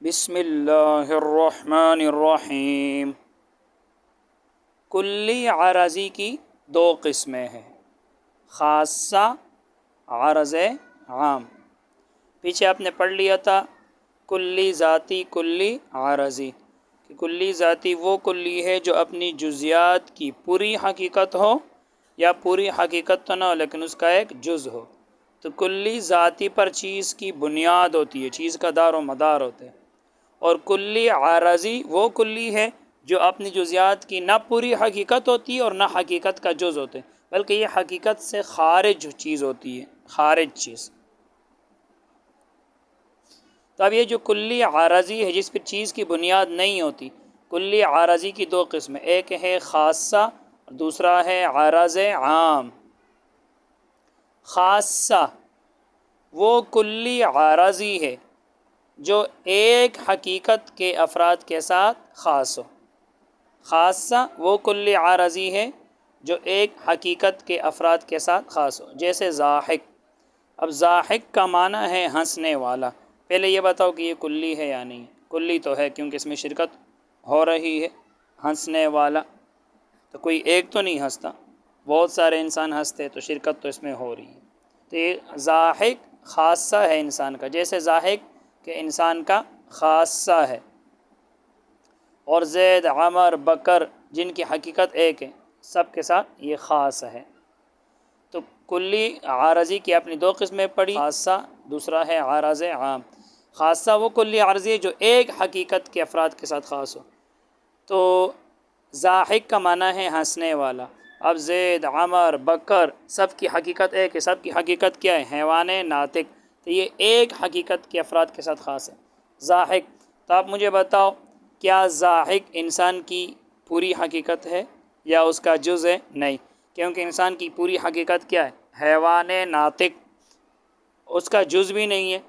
بسم اللہ الرحمن الرحیم۔ کلی عارضی کی دو قسمیں ہیں، خاصہ، عارض عام۔ پیچھے آپ نے پڑھ لیا تھا کلی ذاتی، کلی عارضی۔ کہ کلی ذاتی وہ کلی ہے جو اپنی جزیات کی پوری حقیقت ہو یا پوری حقیقت تو نہ ہو لیکن اس کا ایک جز ہو۔ تو کلی ذاتی پر چیز کی بنیاد ہوتی ہے، چیز کا دار و مدار ہوتا ہے، اور کلی عارضی وہ کلی ہے جو اپنی جزیات کی نہ پوری حقیقت ہوتی ہے اور نہ حقیقت کا جز ہوتے ہیں، بلکہ یہ حقیقت سے خارج چیز ہوتی ہے، خارج چیز۔ تو اب یہ جو کلی عارضی ہے جس پر چیز کی بنیاد نہیں ہوتی، کلی عارضی کی دو قسمیں، ایک ہے خاصہ اور دوسرا ہے عارض عام۔ خاصہ وہ کلی عارضی ہے جو ایک حقیقت کے افراد کے ساتھ خاص ہو۔ خاصہ وہ کلی عارضی ہے جو ایک حقیقت کے افراد کے ساتھ خاص ہو، جیسے ضاحک۔ اب ضاحک کا معنی ہے ہنسنے والا۔ پہلے یہ بتاؤ کہ یہ کلی ہے یا نہیں؟ کلی تو ہے کیونکہ اس میں شرکت ہو رہی ہے۔ ہنسنے والا تو کوئی ایک تو نہیں ہنستا، بہت سارے انسان ہنستے، تو شرکت تو اس میں ہو رہی ہے۔ تو یہ ضاحک خاصہ ہے انسان کا، جیسے ضاحک کہ انسان کا خاصہ ہے۔ اور زید، عمر، بکر جن کی حقیقت ایک ہے، سب کے ساتھ یہ خاص ہے۔ تو کلی عارضی کی اپنی دو قسمیں پڑھی، خاصہ، دوسرا ہے عارض عام۔ خاصہ وہ کلی عارضی ہے جو ایک حقیقت کے افراد کے ساتھ خاص ہو۔ تو ضاحک کا معنی ہے ہنسنے والا۔ اب زید، عمر، بکر سب کی حقیقت ایک ہے، سب کی حقیقت کیا ہے؟ حیوان ناطق۔ تو یہ ایک حقیقت کے افراد کے ساتھ خاص ہے، ضاحک۔ تو آپ مجھے بتاؤ کیا ضاحک انسان کی پوری حقیقت ہے یا اس کا جز ہے؟ نہیں، کیونکہ انسان کی پوری حقیقت کیا ہے؟ حیوان ناطق۔ اس کا جز بھی نہیں ہے،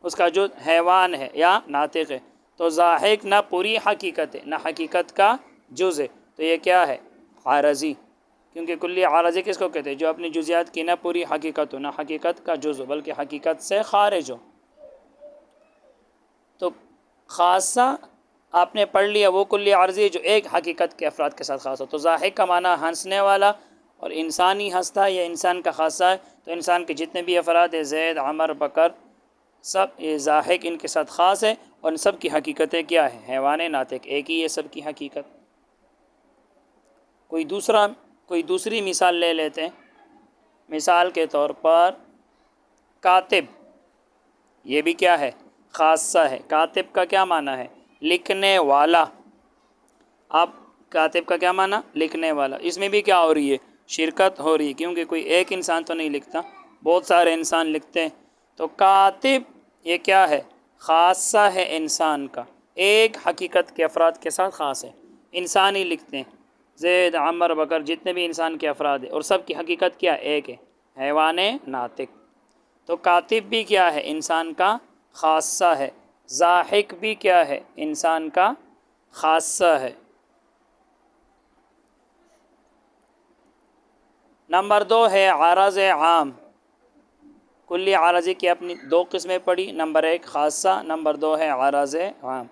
اس کا جز حیوان ہے یا ناطق ہے۔ تو ضاحک نہ پوری حقیقت ہے نہ حقیقت کا جز ہے، تو یہ کیا ہے؟ عارضی۔ کیونکہ کلی عارضی کس کو کہتے ہیں؟ جو اپنی جزیات کی نہ پوری حقیقت ہو نہ حقیقت کا جز ہو بلکہ حقیقت سے خارج ہو۔ تو خاصہ آپ نے پڑھ لیا وہ کلی عارضی جو ایک حقیقت کے افراد کے ساتھ خاص ہو۔ تو ضاحک کا معنی ہنسنے والا، اور انسان ہی ہنستا ہے یا انسان کا خاصہ ہے، تو انسان کے جتنے بھی افراد ہیں، زید، عمر، بکر، سب یہ ضاحک ان کے ساتھ خاص ہے، اور ان سب کی حقیقتیں کیا ہے؟ حیوان ناطق، ایک ہی ہے سب کی حقیقت۔ کوئی دوسری مثال لے لیتے ہیں۔ مثال کے طور پر کاتب، یہ بھی کیا ہے؟ خاصہ ہے۔ کاتب کا کیا معنی ہے؟ لکھنے والا۔ اب کاتب کا کیا معنی؟ لکھنے والا۔ اس میں بھی کیا ہو رہی ہے؟ شرکت ہو رہی ہے، کیونکہ کوئی ایک انسان تو نہیں لکھتا، بہت سارے انسان لکھتے ہیں۔ تو کاتب یہ کیا ہے؟ خاصہ ہے انسان کا، ایک حقیقت کے افراد کے ساتھ خاص ہے، انسان ہی لکھتے ہیں۔ زید، عمر، بکر جتنے بھی انسان کے افراد ہیں، اور سب کی حقیقت کیا ہے؟ ایک ہے، حیوان ناطق۔ تو کاتب بھی کیا ہے؟ انسان کا خاصہ ہے۔ ضاحک بھی کیا ہے؟ انسان کا خاصہ ہے۔ نمبر 2 ہے عارض عام۔ کلی عارضی کی اپنی دو قسمیں پڑھی، نمبر 1 خاصہ، نمبر 2 ہے عارض عام۔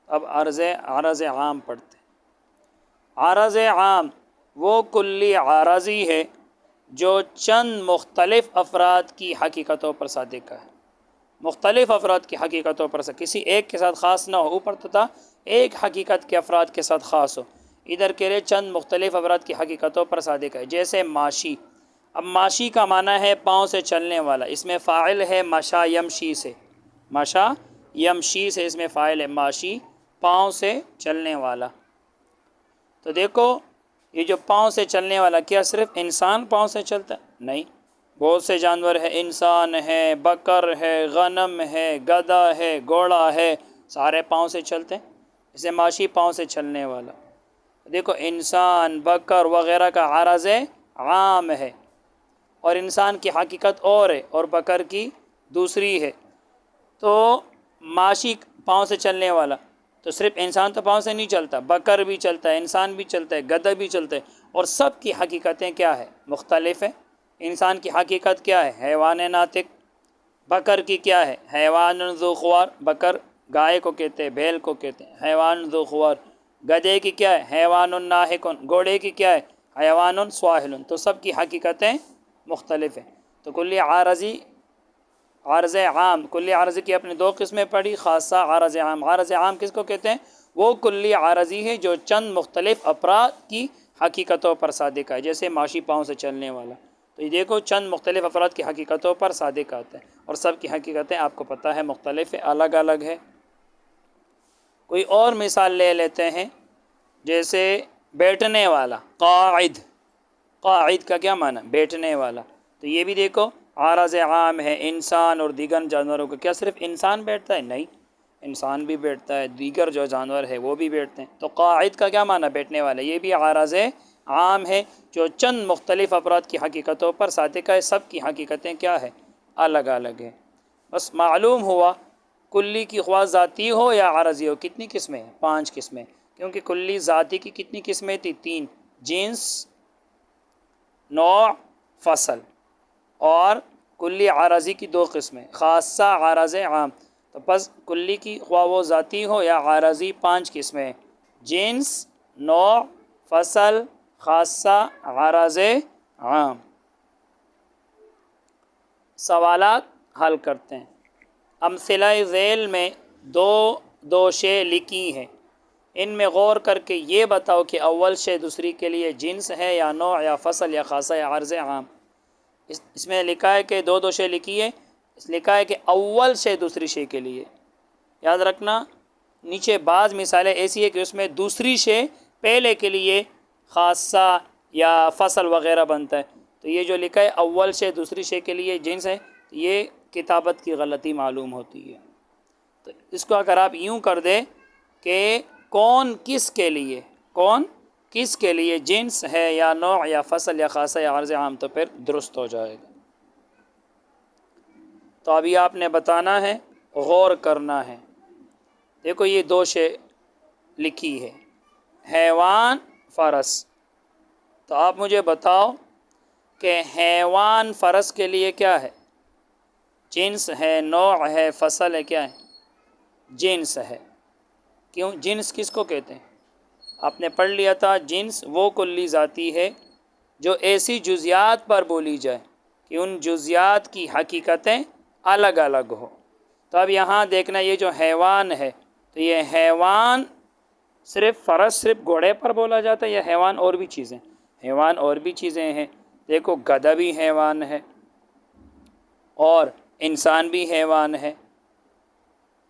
اب عارض عام پڑھتے ہیں۔ عارض عام وہ کلی عارضی ہے جو چند مختلف افراد کی حقیقتوں پر صادق ہے۔ مختلف افراد کی حقیقتوں پر سے کسی ایک کے ساتھ خاص نہ ہو، اوپر تھا ایک حقیقت کے افراد کے ساتھ خاص ہو، ادھر کے لیے چند مختلف افراد کی حقیقتوں پر صادق ہے، جیسے ماشی۔ اب ماشی کا معنی ہے پاؤں سے چلنے والا، اس میں فاعل ہے مشا یمشی سے، مشا یمشی سے اس میں فاعل ہے ماشی، پاؤں سے چلنے والا۔ تو دیکھو یہ جو پاؤں سے چلنے والا، کیا صرف انسان پاؤں سے چلتا ہے؟ نہیں، بہت سے جانور ہے، انسان ہے، بکر ہے، غنم ہے، گدھا ہے، گھوڑا ہے، سارے پاؤں سے چلتے ہیں، اسے ماشی پاؤں سے چلنے والا۔ دیکھو انسان، بکر وغیرہ کا عارض عام ہے، اور انسان کی حقیقت اور ہے اور بکر کی دوسری ہے۔ تو ماشی پاؤں سے چلنے والا، تو صرف انسان تو پاؤں سے نہیں چلتا، بکر بھی چلتا ہے، انسان بھی چلتا ہے، گدھا بھی چلتا ہے، اور سب کی حقیقتیں کیا ہے؟ مختلف ہے۔ انسان کی حقیقت کیا ہے؟ حیوان ناطق۔ بکر کی کیا ہے؟ حیوان ذو خوار، بکر گائے کو کہتے ہیں، بیل کو کہتے ہیں حیوان ذو خوار، گدھے کی کیا ہے حیوان ناہکن، گھوڑے کی کیا ہے حیوان سواحل، تو سب کی حقیقتیں مختلف ہیں۔ تو کلی عارضی، عارض عام، کلی عارضی کی اپنے دو قسمیں پڑھی، خاصہ عارض عام۔ عارض عام کس کو کہتے ہیں؟ وہ کلی عارضی ہے جو چند مختلف افراد کی حقیقتوں پر صادق ہے، جیسے ماشی پاؤں سے چلنے والا، تو یہ دیکھو چند مختلف افراد کی حقیقتوں پر صادق آتا ہے، اور سب کی حقیقتیں آپ کو پتہ ہے مختلف ہے، الگ الگ ہے۔ کوئی اور مثال لے لیتے ہیں، جیسے بیٹھنے والا، قاعد، قاعد کا کیا معنی؟ بیٹھنے والا، تو یہ بھی دیکھو عارض عام ہے، انسان اور دیگر جانوروں کو، کیا صرف انسان بیٹھتا ہے؟ نہیں، انسان بھی بیٹھتا ہے، دیگر جو جانور ہے وہ بھی بیٹھتے ہیں۔ تو قاعد کا کیا معنی؟ بیٹھنے والا، یہ بھی عارض عام ہے جو چند مختلف افراد کی حقیقتوں پر صادق ہے، سب کی حقیقتیں کیا ہے؟ الگ الگ ہے۔ بس معلوم ہوا کلی کی خواہ ذاتی ہو یا عارضی ہو کتنی قسمیں ہیں؟ 5 قسمیں، کیونکہ کلی ذاتی کی کتنی قسمیں تھی؟ 3، جنس، نوع، فصل، اور کلی عارضی کی 2 قسمیں، خاصہ، عارض عام۔ تو بس کلی کی خواہ وہ ذاتی ہو یا عارضی 5 قسمیں، جنس، نوع، فصل، خاصہ، عارض عام۔ سوالات حل کرتے ہیں۔ امثلہ ذیل میں دو شے لکھی ہیں، ان میں غور کر کے یہ بتاؤ کہ اول شے دوسری کے لیے جنس ہے یا نوع یا فصل یا خاصہ یا عارض عام۔ اس میں لکھا ہے کہ دو شے لکھی ہے، لکھا ہے کہ اول شے دوسری شے کے لیے۔ یاد رکھنا نیچے بعض مثالیں ایسی ہے کہ اس میں دوسری شے پہلے کے لیے خاصہ یا فصل وغیرہ بنتا ہے، تو یہ جو لکھا ہے اول شے دوسری شے کے لیے جنس ہے، یہ کتابت کی غلطی معلوم ہوتی ہے۔ تو اس کو اگر آپ یوں کر دیں کہ کون کس کے لیے، کون کس کے لیے جنس ہے یا نوع یا فصل یا خاصہ یا عارض عام، تو پھر درست ہو جائے گا۔ تو ابھی آپ نے بتانا ہے، غور کرنا ہے۔ دیکھو یہ 2 شے لکھی ہے، حیوان، فرس، تو آپ مجھے بتاؤ کہ حیوان فرس کے لیے کیا ہے؟ جنس ہے، نوع ہے، فصل ہے، کیا ہے؟ جنس ہے۔ کیوں؟ جنس کس کو کہتے ہیں؟ آپ نے پڑھ لیا تھا، جنس وہ کلی ذاتی ہے جو ایسی جزیات پر بولی جائے کہ ان جزیات کی حقیقتیں الگ الگ ہو۔ تو اب یہاں دیکھنا، یہ جو حیوان ہے، تو یہ حیوان صرف فرس، صرف گھوڑے پر بولا جاتا ہے یا حیوان اور بھی چیزیں؟ حیوان اور بھی چیزیں ہیں، دیکھو گدھا بھی حیوان ہے، اور انسان بھی حیوان ہے،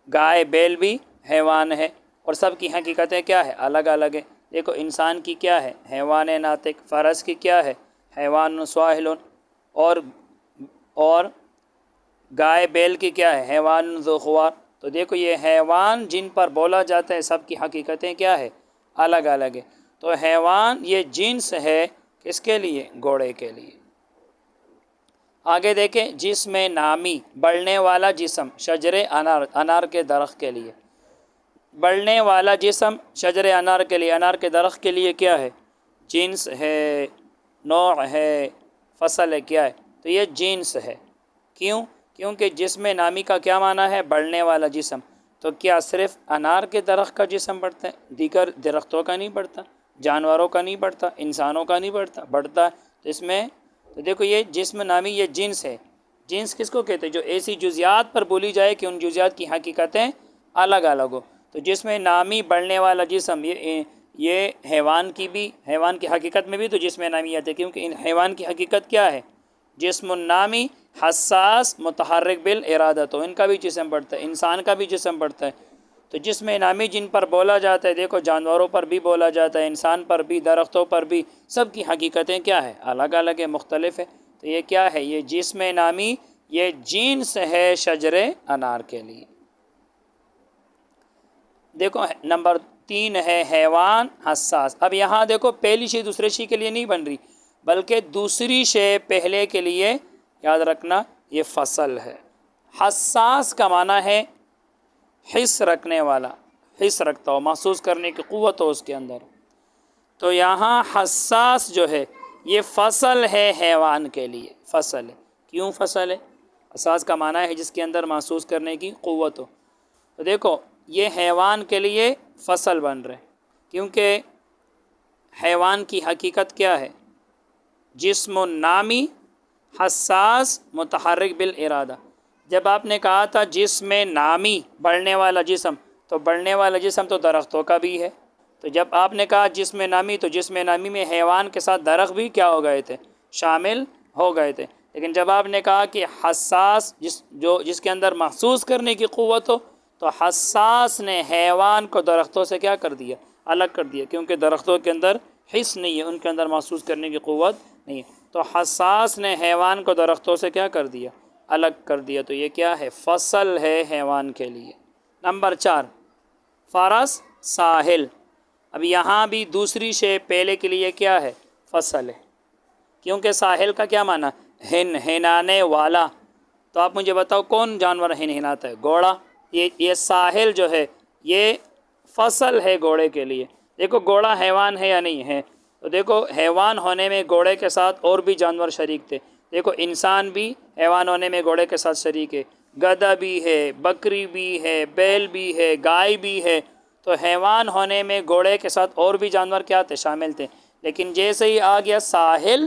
گائے بیل بھی حیوان ہے، اور سب کی حقیقتیں کیا ہے؟ الگ الگ ہے۔ دیکھو انسان کی کیا ہے؟ حیوان ناطق، فرس کی کیا ہے؟ حیوان سواحل، اور گائے بیل کی کیا ہے؟ حیوان ذو خوار۔ تو دیکھو یہ حیوان جن پر بولا جاتا ہے سب کی حقیقتیں کیا ہے؟ الگ الگ ہے۔ تو حیوان یہ جنس ہے کس کے لیے؟ گھوڑے کے لیے۔ آگے دیکھیں، جسم نامی، بڑھنے والا جسم، شجر انار، انار کے درخت کے لیے، بڑھنے والا جسم شجر انار کے لیے، انار کے درخت کے لیے کیا ہے؟ جنس ہے، نوع ہے، فصل ہے، کیا ہے؟ تو یہ جنس ہے۔ کیوں؟ کیونکہ جسم نامی کا کیا معنی ہے؟ بڑھنے والا جسم۔ تو کیا صرف انار کے درخت کا جسم بڑھتا ہے؟ دیگر درختوں کا نہیں بڑھتا، جانوروں کا نہیں بڑھتا، انسانوں کا نہیں بڑھتا؟ بڑھتا ہے۔ تو اس میں تو دیکھو یہ جسم نامی یہ جنس ہے۔ جنس کس کو کہتے ہیں؟ جو ایسی جزیات پر بولی جائے کہ ان جزیات کی حقیقتیں الگ الگ ہو۔ تو جسم نامی بڑھنے والا جسم، یہ حیوان کی بھی، حیوان کی حقیقت میں بھی تو جسم نامی آتے ہیں، کیونکہ ان حیوان کی حقیقت کیا ہے؟ جسم نامی، حساس، متحرک بالارادہ، تو ان کا بھی جسم بڑھتا ہے، انسان کا بھی جسم بڑھتا ہے۔ تو جسم نامی جن پر بولا جاتا ہے، دیکھو جانوروں پر بھی بولا جاتا ہے، انسان پر بھی، درختوں پر بھی، سب کی حقیقتیں کیا ہے؟ الگ الگ ہے، مختلف ہے۔ تو یہ کیا ہے؟ یہ جسم نامی یہ جنس ہے شجر انار کے لیے۔ دیکھو نمبر 3 ہے حیوان حساس۔ اب یہاں دیکھو پہلی شے دوسرے شے کے لیے نہیں بن رہی، بلکہ دوسری شے پہلے کے لیے، یاد رکھنا یہ فصل ہے۔ حساس کا معنی ہے حس رکھنے والا، حس رکھتا ہو، محسوس کرنے کی قوت ہو اس کے اندر۔ تو یہاں حساس جو ہے یہ فصل ہے حیوان کے لیے، فصل ہے۔ کیوں فصل ہے؟ حساس کا معنی ہے جس کے اندر محسوس کرنے کی قوت ہو۔ تو دیکھو یہ حیوان کے لیے فصل بن رہے، کیونکہ حیوان کی حقیقت کیا ہے؟ جسم نامی حساس متحرک بالارادہ۔ جب آپ نے کہا تھا جسم نامی بڑھنے والا جسم، تو بڑھنے والا جسم تو درختوں کا بھی ہے، تو جب آپ نے کہا جسم نامی تو جسم نامی میں حیوان کے ساتھ درخت بھی کیا ہو گئے تھے؟ شامل ہو گئے تھے۔ لیکن جب آپ نے کہا کہ حساس جس کے اندر محسوس کرنے کی قوت ہو، تو حساس نے حیوان کو درختوں سے کیا کر دیا؟ الگ کر دیا، کیونکہ درختوں کے اندر حس نہیں ہے، ان کے اندر محسوس کرنے کی قوت نہیں ہے، تو حساس نے حیوان کو درختوں سے کیا کر دیا؟ الگ کر دیا۔ تو یہ کیا ہے؟ فصل ہے حیوان کے لیے۔ نمبر 4، فرس ساحل۔ اب یہاں بھی دوسری شے پہلے کے لیے کیا ہے؟ فصل ہے، کیونکہ ساحل کا کیا معنی؟ ہنانے والا۔ تو آپ مجھے بتاؤ کون جانور ہناتا ہے؟ گھوڑا۔ یہ ساحل جو ہے یہ فصل ہے گھوڑے کے لیے۔ دیکھو گھوڑا حیوان ہے یا نہیں ہے؟ تو دیکھو حیوان ہونے میں گھوڑے کے ساتھ اور بھی جانور شریک تھے۔ دیکھو انسان بھی حیوان ہونے میں گھوڑے کے ساتھ شریک ہے، گدھا بھی ہے، بکری بھی ہے، بیل بھی ہے، گائے بھی ہے۔ تو حیوان ہونے میں گھوڑے کے ساتھ اور بھی جانور کیا تھے؟ شامل تھے۔ لیکن جیسے ہی آ گیا ساحل،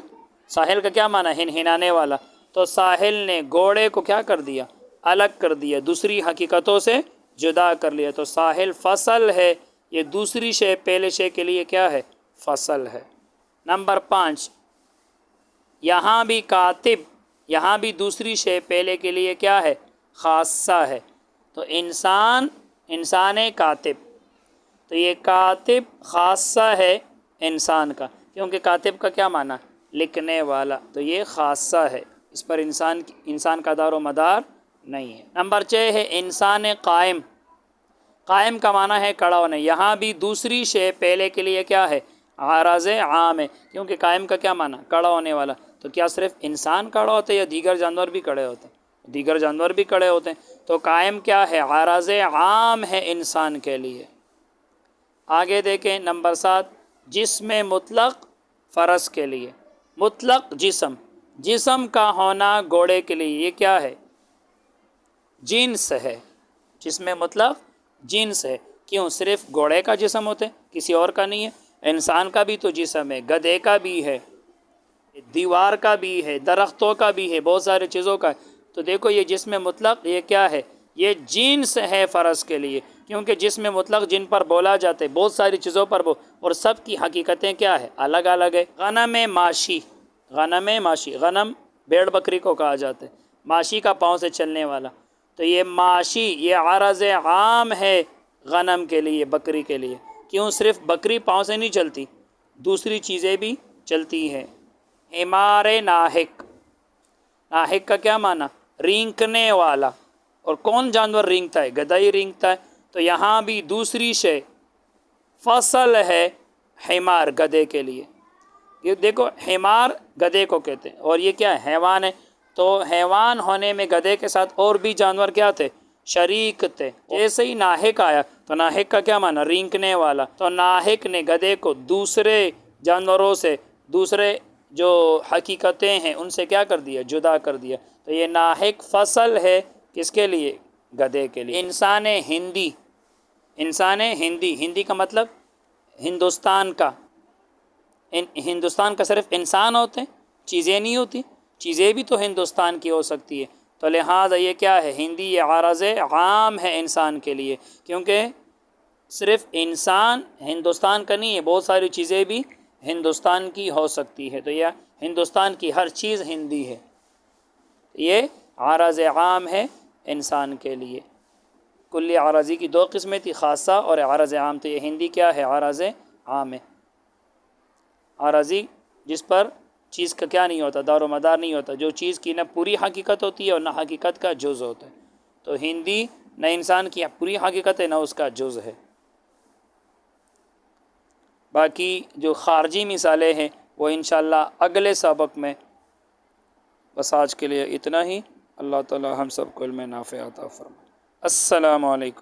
ساحل کا کیا معنی؟ ہنانے والا۔ تو ساحل نے گھوڑے کو کیا کر دیا؟ الگ کر دیا، دوسری حقیقتوں سے جدا کر لیا۔ تو ساحل فصل ہے، یہ دوسری شے پہلے شے کے لیے کیا ہے؟ فصل ہے۔ نمبر 5، یہاں بھی کاتب، یہاں بھی دوسری شے پہلے کے لیے کیا ہے؟ خاصہ ہے۔ تو انسان کاتب، تو یہ کاتب خاصہ ہے انسان کا، کیونکہ کاتب کا کیا معنی؟ لکھنے والا۔ تو یہ خاصہ ہے، اس پر انسان کا دار و مدار نہیں ہے۔ نمبر 6 ہے انسان قائم۔ قائم کا معنی ہے کھڑا ہونا۔ یہاں بھی دوسری شے پہلے کے لیے کیا ہے؟ عارض عام ہے، کیونکہ قائم کا کیا معنی؟ کھڑا ہونے والا۔ تو کیا صرف انسان کھڑا ہوتے یا دیگر جانور بھی کھڑے ہوتے ہیں؟ دیگر جانور بھی کھڑے ہوتے ہیں۔ تو قائم کیا ہے؟ عارض عام ہے انسان کے لیے۔ آگے دیکھیں نمبر 7، جسم مطلق فرس کے لیے۔ مطلق جسم کا ہونا گھوڑے کے لیے یہ کیا ہے؟ جنس ہے۔ جسم مطلق جنس ہے۔ کیوں؟ صرف گھوڑے کا جسم ہوتے، کسی اور کا نہیں ہے؟ انسان کا بھی تو جسم ہے، گدھے کا بھی ہے، دیوار کا بھی ہے، درختوں کا بھی ہے، بہت ساری چیزوں کا ہے۔ تو دیکھو یہ جسم مطلق یہ کیا ہے؟ یہ جنس ہے فرس کے لیے، کیونکہ جسم مطلق جن پر بولا جاتا ہے، بہت ساری چیزوں پر اور سب کی حقیقتیں کیا ہے؟ الگ الگ ہے۔ غنم ماشی، غنم بیڑ بکری کو کہا جاتا ہے، ماشی کا پاؤں سے چلنے والا۔ تو یہ ماشی یہ عارض عام ہے غنم کے لیے، بکری کے لیے۔ کیوں؟ صرف بکری پاؤں سے نہیں چلتی، دوسری چیزیں بھی چلتی ہیں۔ حمار ناحق، ناحق کا کیا معنی؟ رینگنے والا۔ اور کون جانور رینگتا ہے؟ گدھا ہی رینگتا ہے۔ تو یہاں بھی دوسری شے فصل ہے حمار، گدھے کے لیے۔ یہ دیکھو حمار گدھے کو کہتے ہیں، اور یہ کیا ہے؟ حیوان ہے۔ تو حیوان ہونے میں گدھے کے ساتھ اور بھی جانور کیا تھے؟ شریک تھے۔ جیسے ہی ناحق آیا تو ناحق کا کیا معنی؟ رینگنے والا۔ تو ناحق نے گدھے کو دوسرے جانوروں سے، دوسرے جو حقیقتیں ہیں ان سے کیا کر دیا؟ جدا کر دیا۔ تو یہ ناحق فصل ہے کس کے لیے؟ گدھے کے لیے۔ انسان ہندی، ہندی کا مطلب ہندوستان کا۔ ہندوستان کا صرف انسان ہوتے ہیں، چیزیں نہیں ہوتی، چیزیں بھی تو ہندوستان کی ہو سکتی ہے۔ تو لہٰذا یہ کیا ہے؟ ہندی یہ عارض عام ہے انسان کے لیے، کیونکہ صرف انسان ہندوستان کا نہیں ہے، بہت ساری چیزیں بھی ہندوستان کی ہو سکتی ہے۔ تو یہ ہندوستان کی ہر چیز ہندی ہے، یہ عارض عام ہے انسان کے لیے۔ کلی عارضی کی 2 قسمیں تھی، خاصہ اور عارض عام۔ تو یہ ہندی کیا ہے؟ عارض عام ہے۔ عارضی جس پر چیز کا کیا نہیں ہوتا؟ دار و مدار نہیں ہوتا، جو چیز کی نہ پوری حقیقت ہوتی ہے اور نہ حقیقت کا جز ہوتا ہے۔ تو ہندی نہ انسان کی پوری حقیقت ہے نہ اس کا جز ہے۔ باقی جو خارجی مثالیں ہیں وہ انشاءاللہ اگلے سبق میں۔ بس آج کے لیے اتنا ہی۔ اللہ تعالی ہم سب کو علم نافع عطا فرمائے۔ السلام علیکم۔